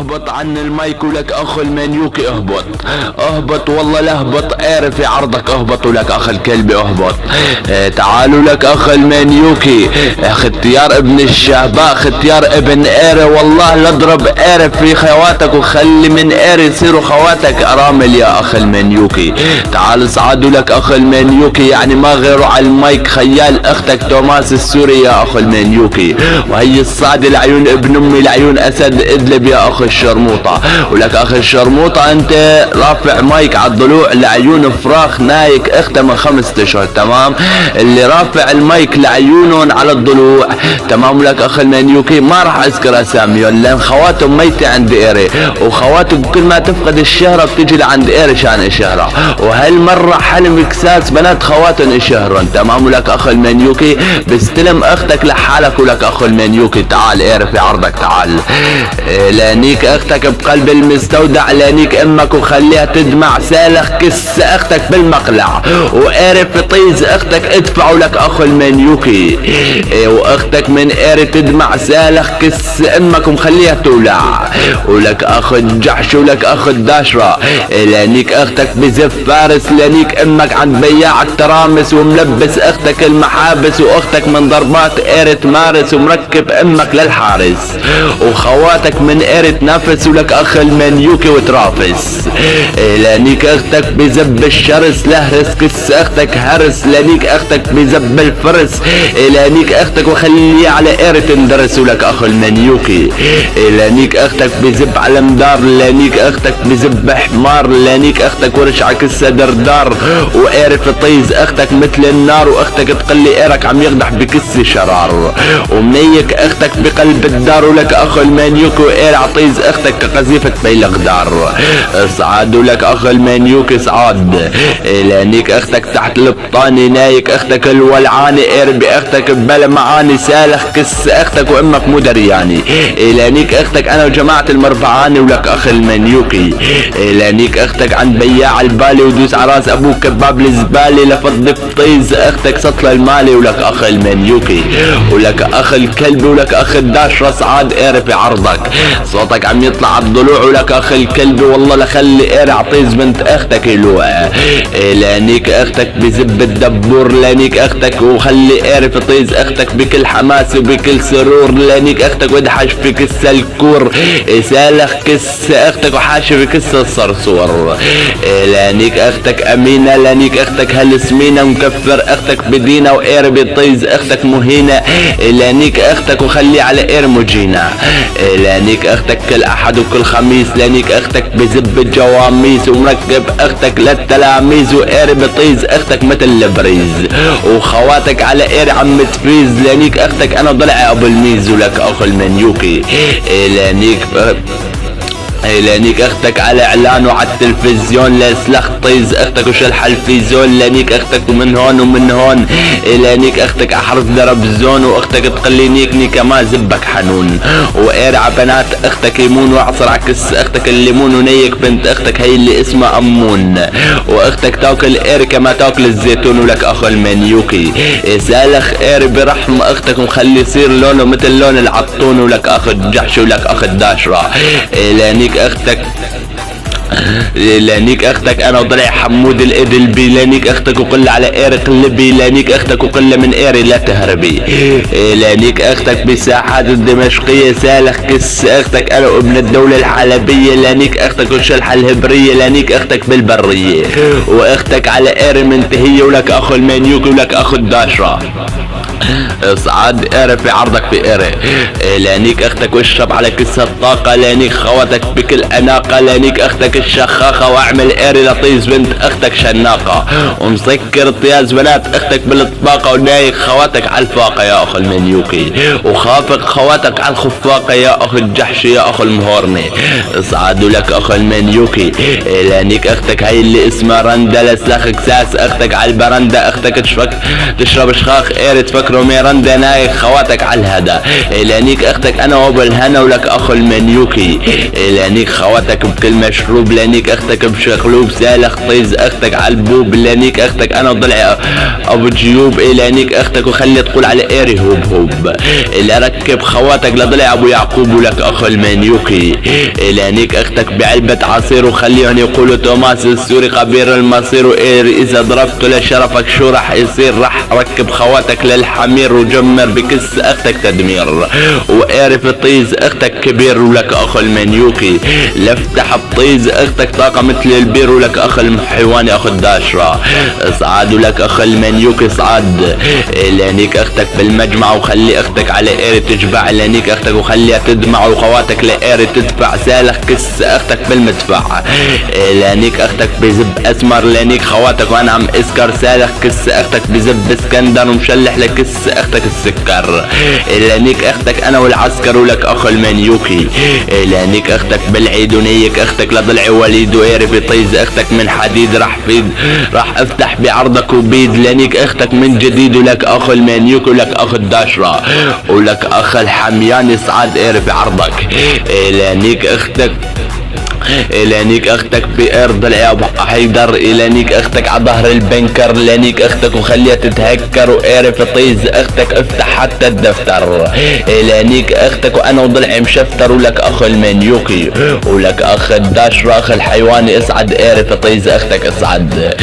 اهبط عن المايك ولك اخو المنيوكي اهبط اهبط والله لهبط قاري في عرضك اهبط ولك اخ الكلب اهبط. تعالوا لك اخ المنيوكي اختيار ابن الشهباء اختيار ابن قاري والله لاضرب قاري في خواتك وخلي من قاري يصيروا خواتك ارامل يا اخ المنيوكي. تعال اصعدوا لك اخ المنيوكي يعني ما غيروا على المايك خيال اختك توماس السوري يا اخ المنيوكي. وهي الصعدة لعيون ابن امي لعيون اسد ادلب يا اخ الشرموطة. ولك اخ الشرموطة انت رافع مايك على الضلوع لعيون فراخ نايك اختها من 5 اشهر تمام. اللي رافع المايك لعيونهم على الضلوع تمام. لك اخ المنيوكي ما راح اذكر اساميهم لان خواتهم ميتة عند ايري وخواتهم كل ما تفقد الشهرة بتجي لعند ايري شان الشهرة. وهالمرة حلم كساس بنات خواتهم اشهرن تمام. ولك اخ المنيوكي بستلم اختك لحالك. ولك اخ المنيوكي تعال ايري في عرضك تعال لانيك اختك بقلب المستودع لانيك امك وخليها تدمع سالخ كس اختك بالمقلع وقاري في طيز اختك ادفعوا لك اخو المنيوكي. واختك من قاري تدمع سالخ كس امك ومخليها تولع. ولك اخو الجحش ولك اخو الداشرة لانيك اختك بزف فارس لانيك امك عند بياعك ترامس وملبس اختك المحابس واختك من ضربات قاري تمارس ومركب امك للحارس وخواتك من قاري تنافس. ولك اخ المنيوكي وترافس لانيك اختك بزب الشرس لهرس كس اختك هرس لانيك اختك بزب الفرس لانيك اختك وخليه على قاري تندرس. ولك اخ المنيوكي لانيك اختك بزب على مدار لانيك اختك بزب حمار لانيك اختك ورش عكسة دردار وقاري في طيز اختك مثل النار واختك تقلي قارك عم يقدح بكس شرار ومنيك اختك بقلب الدار. ولك اخ المنيوكي وقاري عطيز اختك كقذيفة بيلغدار. اصعدوا لك اخ المنيوكي اصعد لانيك اختك تحت البطاني نايك اختك الولعاني قاري باختك ببلا معاني سالخ كس اختك وامك مو درياني لانيك اختك انا وجماعة المربعاني. ولك اخ المنيوكي لانيك اختك عند بياع البالي ودوس على راس ابوك كباب الزبالي لفض طيز اختك سطل المالي. ولك اخ المنيوكي ولك اخ الكلب ولك اخ الداشرة صعاد قاري في عرضك صوتك عم يطلع على الضلوع. ولك اخ الكلب والله لخلي قاري عطيز بنت اختك يلوع لانيك اختك بزب الدبور لانيك اختك وخلي قاري في طيز اختك بكل حماس وبكل سرور لانيك اختك ودحش في كس الكور سالخ كس اختك وحاشي في كس الصرصور لانيك اختك امينة لانيك اختك هالسمينة ومكفر اختك بدينة وقاري بطيز اختك مهينة لانيك اختك وخلي على قاري مجينة لانيك اختك كل احد وكل خميس لانيك اختك بزب الجواميس ومركب اختك للتلاميذ وقاري بطيز اختك مثل البريز وخواتك على قاري عم تفريز لانيك اختك انا ضلع ابو الميز. ولك اخو المنيوكي لانيك اختك على اعلان وعلى التلفزيون لاسلخ طيز اختك وشلح الفيزون لانيك اختك ومن هون ومن هون لانيك اختك احرف ضرب زون واختك تقلينيك نيكا ما زبك حنون وقارع بنات اختك يمون واعصر عكس اختك الليمون ونيك بنت اختك هي اللي اسمها امون واختك تاكل قاري كما تاكل الزيتون. ولك اخو المنيوكي سالخ قاري برحم اختك ومخلي يصير لونه مثل لون العطون. ولك اخو الجحش ولك اخو الداشرة لانيك اختك انا وضلع حمود الادلبي لانيك اختك وقل على قاري قلبي لانيك اختك وقل من قاري لا تهربي لانيك اختك بساحات الدمشقية سالخ كس اختك انا وابن الدولة الحلبية لانيك اختك والشلحة الهبرية لانيك اختك بالبرية واختك على قاري منتهية. ولك اخو المنيوكي ولك اخو الداشرة اصعد قاري في عرضك في قاري لانيك اختك واشرب على كس الطاقة لانيك خواتك بكل اناقة لانيك اختك الشخاخة واعمل قاري لطيز بنت اختك شناقة ومسكر طياز بنات اختك بالاطباقة ونايك خواتك على الفاقة يا اخو المنيوكي وخافق خواتك على الخفاقة يا اخو الجحش يا اخو المهورني. اصعدوا لك اخو المنيوكي لانيك اختك هي اللي اسمها رندا لسلخ كساس اختك على البرندة اختك تشرب شخاخ قاري تفكروا ميرندا نايك خواتك على الهدا لانيك اختك انا وابو الهنا. ولك اخو المنيوكي لانيك خواتك بكل مشروب الحب لانيك اختك بشخلوب سالخ طيز اختك عالبوب لانيك اختك انا وضلعي ابو جيوب لانيك اختك وخلي تقول على ايري هوب هوب اللي اركب خواتك لضلع ابو يعقوب ولك اخو المنيوكي لانيك اختك بعلبة عصير وخليهم يقولوا توماس السوري خبير المصير وايري اذا ضربته لشرفك شو راح يصير راح ركب خواتك للحمير وجمر بكس اختك تدمير وايري في طيز اختك كبير ولك اخو المنيوكي لفتح بطيز اختك طاقة مثل البير ولك اخو الحيواني اخو الداشرة اصعد ولك اخو المنيوكي اصعد لانيك اختك بالمجمع وخلي اختك على ايري تجبع لانيك اختك وخليها تدمع وخواتك لايري تدفع سالخ كس اختك بالمدفع لانيك اختك بزب اسمر لانيك خواتك وانا عم اسكر سالخ كس اختك بزب اسكندر ومشلح لكس اختك السكر لانيك اختك انا والعسكر ولك اخو المنيوكي لانيك اختك بالعيد ونيك اختك لضلعي وليد وايري في طيز اختك من حديد راح افتح بعرضك وبيد لانيك اختك من جديد ولك اخو المنيوكي ولك اخو الداشرة ولك اخو الحمياني صعد ايري في عرضك لانيك اختك بارض العياب حيدر لانيك اختك على ظهر البنكر لانيك اختك وخليها تتهكر وايري في طيز اختك افتح حتى الدفتر لانيك اختك وانا وضلعي مشفتر ولك اخو المنيوكي ولك اخ الداشرة اخ الحيواني اصعد ايري في طيز اختك اصعد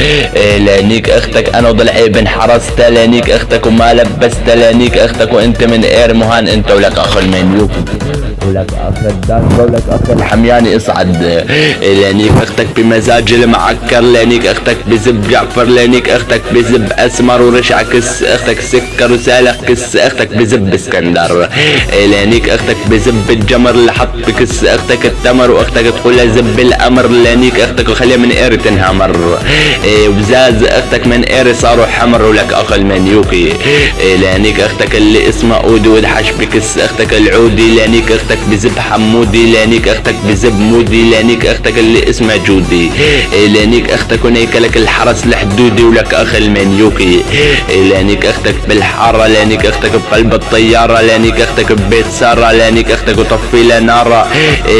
لانيك اختك انا وضلعي بنحرست لانيك اختك وما لبست لانيك اختك وانت من ايري مهان انت ولك اخو المنيوكي ولك اخ الداشرة ولك اخ الحمياني اصعد لانيك اختك بمزاج المعكر لانيك اختك بزب جعفر لانيك اختك بزب اسمر ورشع كس اختك سكر وسالخ كس اختك بزب اسكندر لانيك اختك بزب الجمر اللي حط بكس اختك التمر واختك تقول له زب الامر لانيك اختك وخليها من ايري تنهمر وبزاز اختك من ايري صاروا حمر ولك اخو المنيوكي لانيك اختك اللي اسمه اودي ودحش بكس اختك العودي لانيك اختك بزب حمودي لانيك اختك بزب مودي لانيك اختك اللي اسمها جودي لانيك اختك ونيك لك الحرس الحدودي ولك اخ المنيوكي لانيك اختك بالحارة لانيك اختك بقلب الطيارة لانيك اختك ببيت سارة لانيك اختك وطفي لها نارة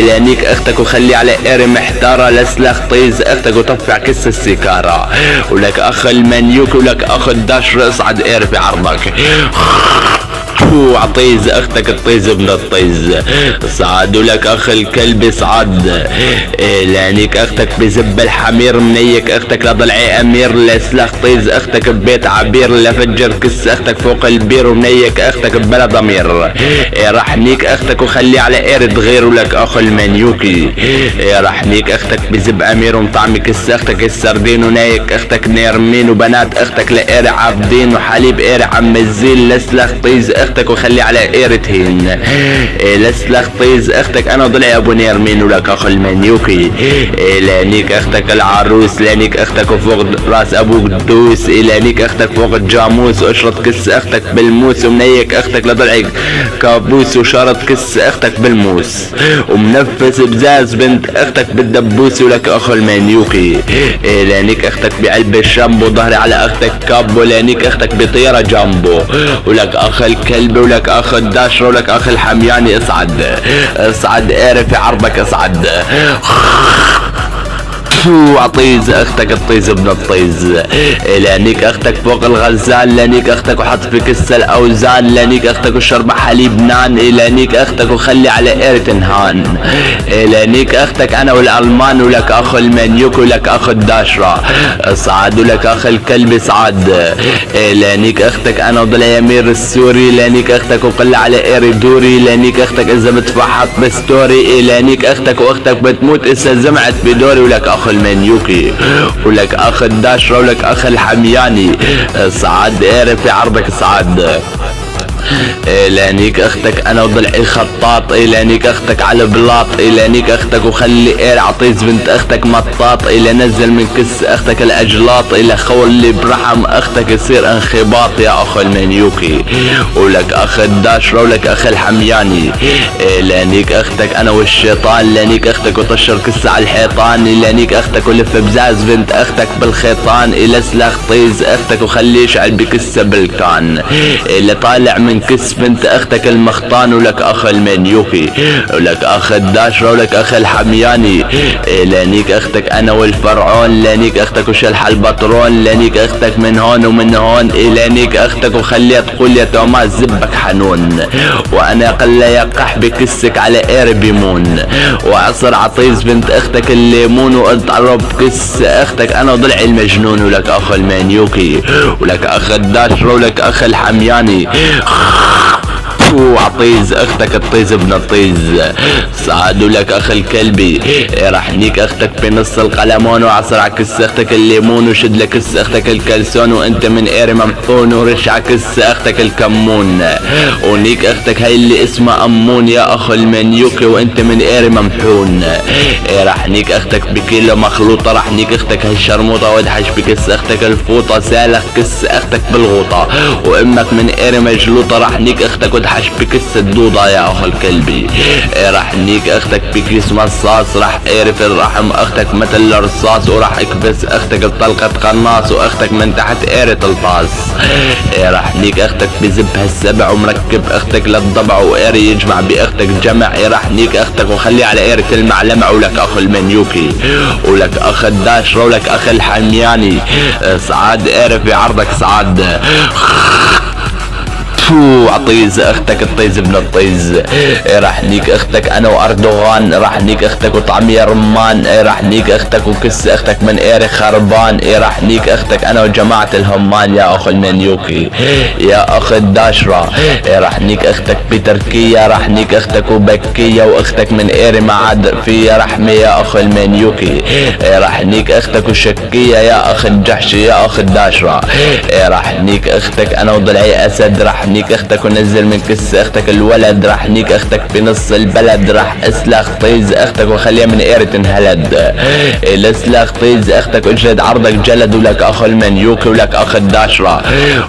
لانيك اختك وخلي على ايري محتارة لسلخ طيز اختك وطفع كس السيكارة ولك اخ المنيوكي ولك اخ الداشر اصعد ايري في عرضك وعطيز اختك الطيز ابن الطيز صعد ولك اخ الكلب صعد لانيك اختك بزب الحمير منيك اختك لضلعي امير لسلخ طيز اختك ببيت عبير لفجر كس اختك فوق البير ومنيك اختك ببلا ضمير راح نيك اختك وخلي على اير تغير ولك اخو المنيوكي راح نيك اختك بزب امير ومطعم كس اختك السردين ونايك اختك نيرمين وبنات اختك لاير عابدين وحليب اير عم الزين لسلخ طيز اختك وخلي على اير تهين لسلخ طيز اختك انا ضلعي ابو نيرمين ولك اخو المنيوكي لانيك اختك العروس لانيك اختك وفوق راس ابو قدوس لانيك اختك فوق الجاموس واشرط كس اختك بالموس ومنيك اختك لضلعي كابوس وشرط كس اختك بالموس ومنفس بزاز بنت اختك بالدبوس ولك اخو المنيوكي لانيك اختك بعلب الشامبو ظهري على اختك كابو لانيك اختك بطيرة جامبو ولك اخ الكلب ولك اخ الداشر ولك اخ الحمياني اصعد ايري في عرضك اصعد وعطيز اختك الطيز ابن الطيز لانيك اختك فوق الغزال لانيك اختك وحط في كس الاوزان لانيك اختك وشرب حليب نان لانيك اختك وخلي على اير تنهان لانيك اختك انا والالمان ولك اخو المنيوك ولك اخو الداشرة صعد ولك اخ الكلب صعد لانيك اختك انا وضل يمير السوري لانيك اختك وقل على اير دوري لانيك اختك اذا بتفحط بستوري لانيك اختك واختك بتموت اذا زمعت بدوري ولك اخو المنيوكي ولك اخ الداشرة ولك اخ الحمياني صعد ايري في عرضك صعد لانيك اختك انا وضلعي خطاط لانيك اختك على بلاط لانيك اختك وخلي اير عطيز بنت اختك مطاط نزل من كس اختك الاجلاط خولي برحم اختك يصير انخباط يا اخو المنيوكي ولك اخ الداشرة ولك اخ الحمياني لانيك اختك انا والشيطان لانيك اختك وطشر كس على الحيطان لانيك اختك ولف بزاز بنت اختك بالخيطان لسلخ طيز اختك وخلي يشعل بكسه بالكان اللي طالع من كس بنت اختك المختان، ولك اخ المنيوكي، ولك اخ الداشرة، ولك اخ الحمياني. لانيك اختك انا والفرعون، لانيك اختك وشلح البطرون، لانيك اختك من هون ومن هون، لانيك اختك وخليها تقول يا توماس زبك حنون، وانا قل يقح بكسك على قارب يمون، وعصر عطيز بنت اختك الليمون، وقرب كس اختك انا وضلعي المجنون، ولك اخ المانيوكي، ولك اخ الداشرة، ولك اخ الحمياني. وعطيز اختك الطيز ابن الطيز. سعد لك اخ الكلبي، راح نيك اختك بنص القلمون، وعصر عكس اختك الليمون، وشد لك كس اختك الكلسون، وانت من قير ممحون، ورش عكس اختك الكمون، ونيك اختك هاي اللي اسمها امون يا اخ المنيوكي، وانت من قير ممحون. راح نيك اختك بكيلو مخلوطة، راح نيك اختك هالشرموطة، وادحش بكس اختك الفوطة، سالخ كس اختك بالغوطة، وامك من قير مجلوطة، راح نيك اختك وادحش بكس الدوضة يا اخ الكلبي. راح نيك اختك بكيس مصاص، راح اعرف الرحم اختك مثل الرصاص، وراح اكبس اختك بطلقة قناص، واختك من تحت قيرة الطاس. راح نيك اختك بزبها السبع، ومركب اختك للضبع، وقيري يجمع باختك جمع. راح نيك اختك وخلي على قيرة المعلمة، ولك اخ المنيوكي، ولك اخ الداشرة، ولك اخ الحمياني. سعاد اعرف بعرضك سعاد. عطيز اختك الطيز ابن الطيز. راح نيك اختك انا واردوغان، راح نيك اختك وطعمية رمان، راح نيك اختك وكس اختك من ايري خربان، راح نيك اختك انا وجماعة الهمان يا اخ المنيوكي، يا اخ الداشرة. راح نيك اختك بتركيا، راح نيك اختك وبكية، واختك من ايري ما عاد في رحمة يا اخ المنيوكي. راح نيك اختك وشكية يا اخ الجحشي يا اخ الداشرة. راح نيك اختك انا وضلعي اسد، راح نيك اختك ونزل من كس اختك الولد، راح نيك اختك بنص البلد، راح اسلخ طيز اختك وخليها من قيرة انهلد. الاسلخ طيز اختك واجلد عرضك جلد، ولك اخ المنيوكي، ولك اخ الداشرة.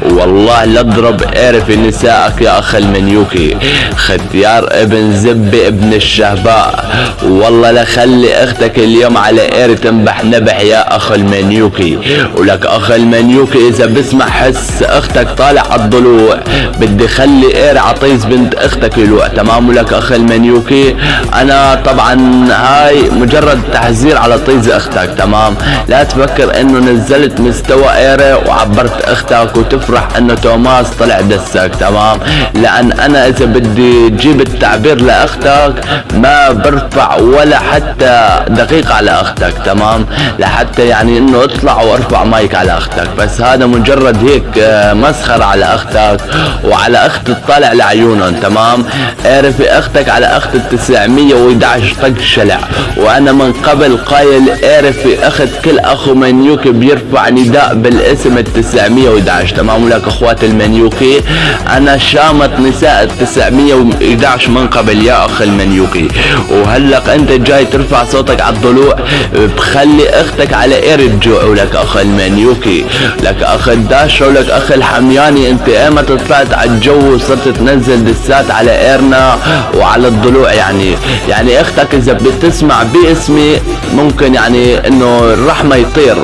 والله لاضرب قارف نسائك يا اخ المنيوكي. ختيار ابن زب ابن الشهباء، والله لخلي اختك اليوم على قيرة تنبح نبح يا اخ المنيوكي. ولك اخ المنيوكي اذا بسمع حس اختك طالع الضلوع، بدي خلي قير عطيز بنت اختك يلوع. تمام. ولك اخ المنيوكي انا طبعا هاي مجرد تحذير على طيز اختك. تمام. لا تفكر انه نزلت مستوى قيرة وعبرت اختك وتفرح انه توماس طلع دسك. تمام. لان انا اذا بدي جيب التعبير لاختك ما برفع ولا حتى دقيقة على اختك. تمام. لحتى يعني انه اطلع وارفع مايك على اختك، بس هذا مجرد هيك مسخرة على اختك وعلى اخت الطالع لعيونهم. تمام. اعرفي اختك على اخت 911 طق شلع، وانا من قبل قايل اعرفي اخت كل اخو منيوكي بيرفع نداء بالاسم 911. تمام. ولك اخوات المنيوكي انا شامت نساء 911 من قبل يا اخ المنيوكي، وهلق انت جاي ترفع صوتك على الضلوع بخلي اختك على قير الجوع. ولك اخ المنيوكي، لك اخ الداشرة، ولك اخ الحمياني، انت ايمت طلعت على الجو وصرت تنزل دسات على قيرنا وعلى الضلوع؟ يعني اختك اذا بتسمع باسمي ممكن يعني انه الرحمة يطير،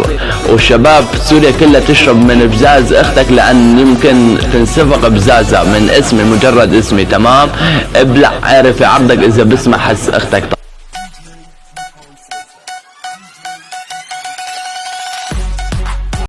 والشباب سوريا كلها تشرب من بزاز اختك، لان يمكن تنسفق بزازة من اسمي، مجرد اسمي. تمام. ابلع عارف عرضك اذا بسمع حس اختك.